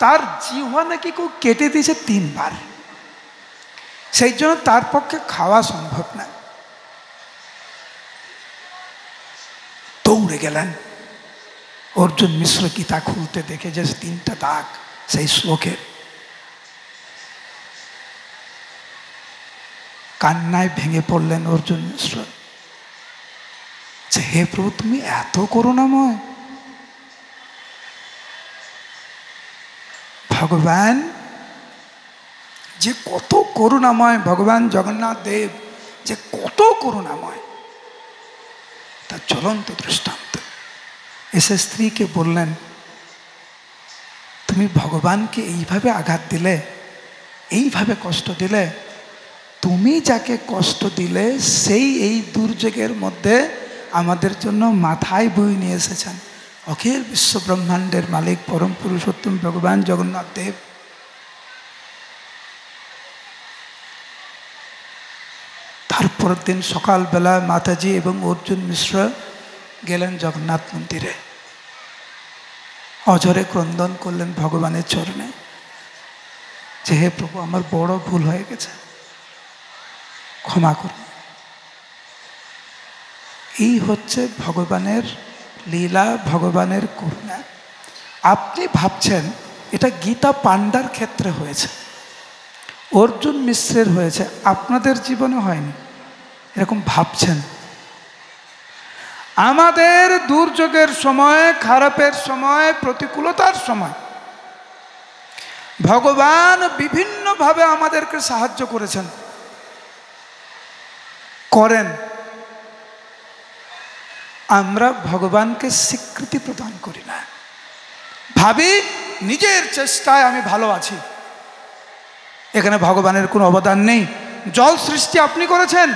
তার জিহ্বা নাকি কেউ কেটে দিয়েছে 3 বার, সেই জন্য তার পক্ষে খাওয়া সম্ভব না। দৌড়ে গেলেন অর্জুন মিশ্র গীতা খুলতে দেখে যে 3টা দাগ সেই শ্লোকের। কান্নায় ভেঙে পড়লেন অর্জুন মিশ্র যে, হে প্রভু, তুমি এত করুণাময়। ভগবান যে কত করুণাময়, ভগবান জগন্নাথ দেব যে কত করুণাময়, তার জ্বলন্ত দৃষ্টান্ত। এসে স্ত্রীকে বললেন, তুমি ভগবানকে এইভাবে আঘাত দিলে, এইভাবে কষ্ট দিলে। তুমি যাকে কষ্ট দিলে সেই এই দুর্যোগের মধ্যে আমাদের জন্য মাথায় বই নিয়ে এসেছেন অখিল বিশ্ব ব্রহ্মাণ্ডের মালিক পরম পুরুষোত্তম ভগবান জগন্নাথ দেব। তারপর দিন সকালবেলা মাতাজি এবং অর্জুন মিশ্র গেলেন জগন্নাথ মন্দিরে, অঝরে ক্রন্দন করলেন ভগবানের চরণে যে, হে প্রভু, আমার বড় ভুল হয়ে গেছে, ক্ষমা করুন। এই হচ্ছে ভগবানের লীলা, ভগবানের করুণা। আপনি ভাবছেন এটা গীতা পান্ডার ক্ষেত্রে হয়েছে, অর্জুন মিশ্রের হয়েছে, আপনাদের জীবনে হয়নি, এরকম ভাবছেন। আমাদের দুর্যোগের সময়, খারাপের সময়, প্রতিকূলতার সময় ভগবান বিভিন্নভাবে আমাদেরকে সাহায্য করেছেন, করেন। আমরা ভগবানকে স্বীকৃতি প্রদান করি না, ভাবি নিজের চেষ্টায় আমি ভালো আছি, এখানে ভগবানের কোনো অবদান নেই। জল সৃষ্টি আপনি করেছেন,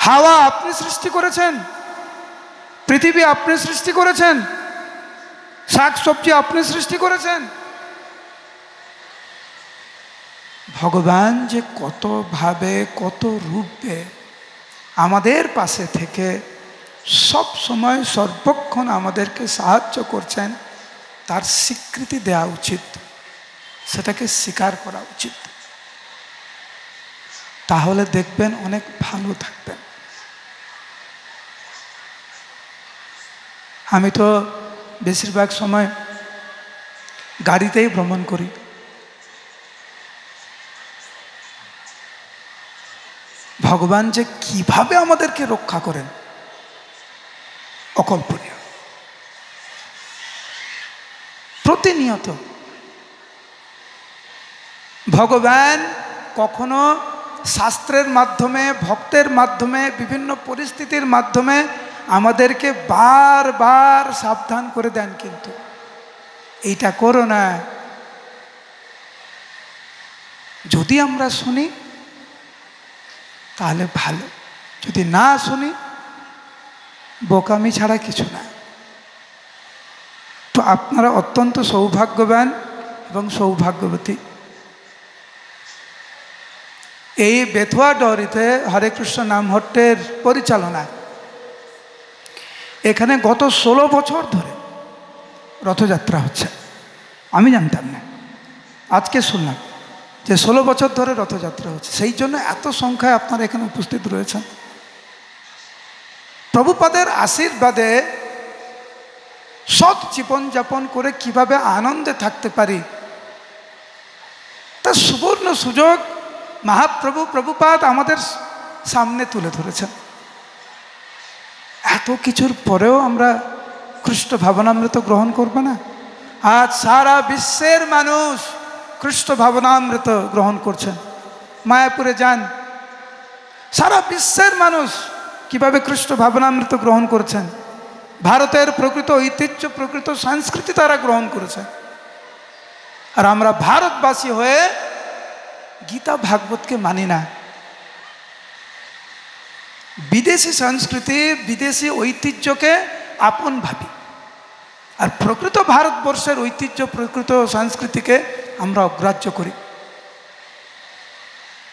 হাওয়া আপনি সৃষ্টি করেছেন, পৃথিবী আপনি সৃষ্টি করেছেন, শাক সবজি আপনি সৃষ্টি করেছেন। ভগবান যে কতভাবে, কত রূপে আমাদের পাশে থেকে সব সময় সর্বক্ষণ আমাদেরকে সাহায্য করছেন, তার স্বীকৃতি দেওয়া উচিত, সেটাকে স্বীকার করা উচিত। তাহলে দেখবেন অনেক ভালো থাকবেন। আমি তো বেশিরভাগ সময় গাড়িতেই ভ্রমণ করি। ভগবান যে কিভাবে আমাদেরকে রক্ষা করেন অকল্পনীয়। প্রতিনিয়ত ভগবান কখনো শাস্ত্রের মাধ্যমে, ভক্তের মাধ্যমে, বিভিন্ন পরিস্থিতির মাধ্যমে আমাদেরকে বারবার সাবধান করে দেন, কিন্তু এইটা করো না। যদি আমরা শুনি তাহলে ভালো, যদি না শুনি বোকামি ছাড়া কিছু না। তো আপনারা অত্যন্ত সৌভাগ্যবান এবং সৌভাগ্যবতী। এই বেথুয়া ডহরিতে হরে কৃষ্ণ নামহট্টের পরিচালনায় এখানে গত 16 বছর ধরে রথযাত্রা হচ্ছে। আমি জানতাম না, আজকে শুনলাম যে 16 বছর ধরে রথযাত্রা হচ্ছে। সেই জন্য এত সংখ্যায় আপনারা এখানে উপস্থিত রয়েছেন। প্রভুপাদের আশীর্বাদে সৎ জীবনযাপন করে কিভাবে আনন্দে থাকতে পারি একটা সুবর্ণ সুযোগ মহাপ্রভু প্রভুপাদ আমাদের সামনে তুলে ধরেছেন। এত কিছুর পরেও আমরা কৃষ্ণ ভাবনামৃত গ্রহণ করব না? আজ সারা বিশ্বের মানুষ কৃষ্ণ ভাবনামৃত গ্রহণ করছেন। মায়াপুরে যান, সারা বিশ্বের মানুষ কিভাবে কৃষ্ণ ভাবনামৃত গ্রহণ করছেন। ভারতের প্রকৃত ঐতিহ্য, প্রকৃত সংস্কৃতি তারা গ্রহণ করেছে। আর আমরা ভারতবাসী হয়ে গীতা ভাগবতকে মানি না। বিদেশি সংস্কৃতি, বিদেশি ঐতিহ্যকে আপন ভাবি, আর প্রকৃত ভারতবর্ষের ঐতিহ্য, প্রকৃত সংস্কৃতিকে আমরা অগ্রাহ্য করি।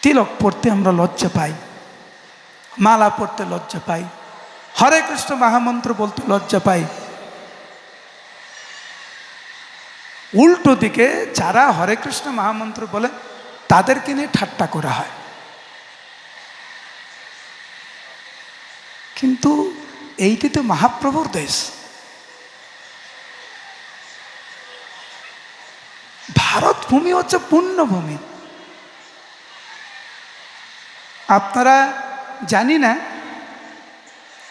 তিলক পড়তে আমরা লজ্জা পাই, মালা পড়তে লজ্জা পাই, হরে কৃষ্ণ মহামন্ত্র বলতে লজ্জা পাই। উল্টো দিকে যারা হরে কৃষ্ণ মহামন্ত্র বলে তাদেরকে নিয়ে ঠাট্টা করা হয়। কিন্তু এইটি তো মহাপ্রভুর দেশ। ভারত ভূমি হচ্ছে পুণ্যভূমি। আপনারা জানি না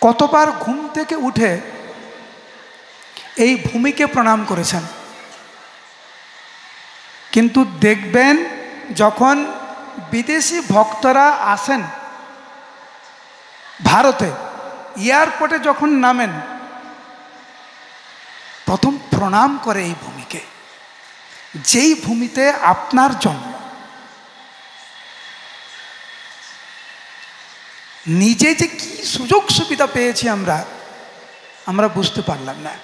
কতবার ঘুম থেকে উঠে এই ভূমিকে প্রণাম করেছেন, কিন্তু দেখবেন যখন বিদেশি ভক্তরা আসেন ভারতে, এয়ারপোর্টে যখন নামেন, প্রথম প্রণাম করে এই ভূমিকে, যেই ভূমিতে আপনার জন্ম। নিজে যে কি সুযোগ সুবিধা পেয়েছি আমরা বুঝতে পারলাম না।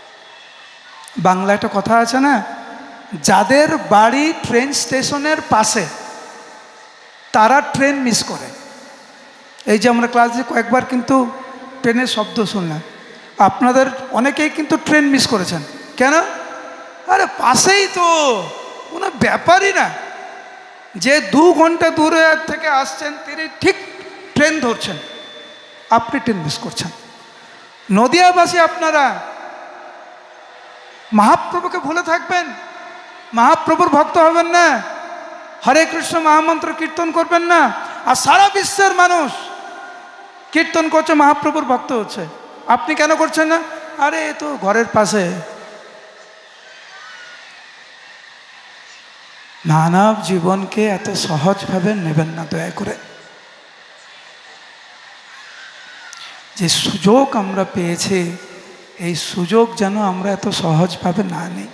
বাংলা একটা কথা আছে না, যাদের বাড়ি ট্রেন স্টেশনের পাশে তারা ট্রেন মিস করে। এই যে আমরা ক্লাসে কয়েকবার কিন্তু ট্রেনের শব্দ শুনলাম, আপনাদের অনেকেই কিন্তু ট্রেন মিস করেছেন। কেন? আরে পাশেই তো, কোনো ব্যাপারই না। যে 2 ঘন্টা দূরে থেকে আসছেন তিনি ঠিক ট্রেন ধরছেন, আপনি ট্রেন মিস করছেন। নদিয়াবাসী আপনারা মহাপ্রভুকে ভুলে থাকবেন, মহাপ্রভুর ভক্ত হবেন না, হরে কৃষ্ণ মহামন্ত্র কীর্তন করবেন না, আর সারা বিশ্বের মানুষ কীর্তন করছে, মহাপ্রভুর ভক্ত হচ্ছে, আপনি কেন করছেন না? আরে এ তো ঘরের পাশে। মানব জীবনকে এত সহজভাবে নেবেন না দয়া করে। যে সুযোগ আমরা পেয়েছি, এই সুযোগ যেন আমরা এত সহজভাবে না নিই।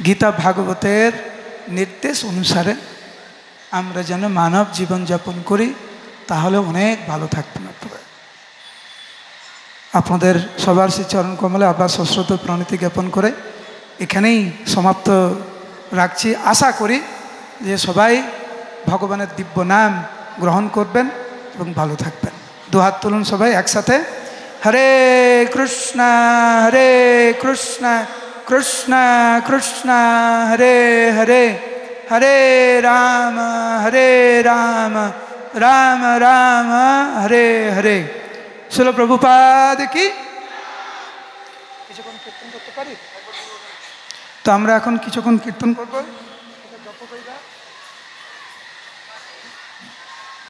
গীতা ভাগবতের নির্দেশ অনুসারে আমরা যেন মানব জীবনযাপন করি, তাহলে অনেক ভালো থাকবেন আপনারা। আপনাদের সবার শ্রী চরণ কমলে আবার সশ্রদ্ধ প্রণতি জ্ঞাপন করে এখানেই সমাপ্ত রাখছি। আশা করি যে সবাই ভগবানের দিব্য নাম গ্রহণ করবেন এবং ভালো থাকবেন। দুহাত তুলুন সবাই একসাথে। হরে কৃষ্ণ কৃষ্ণ কৃষ্ণ হরে হরে, হরে রাম রাম রাম হরে হরে। শিল প্রভুপাদ কি। কিছুক্ষণ কীর্তন করতে পারি তো? আমরা এখন কিছুক্ষণ কীর্তন করবো।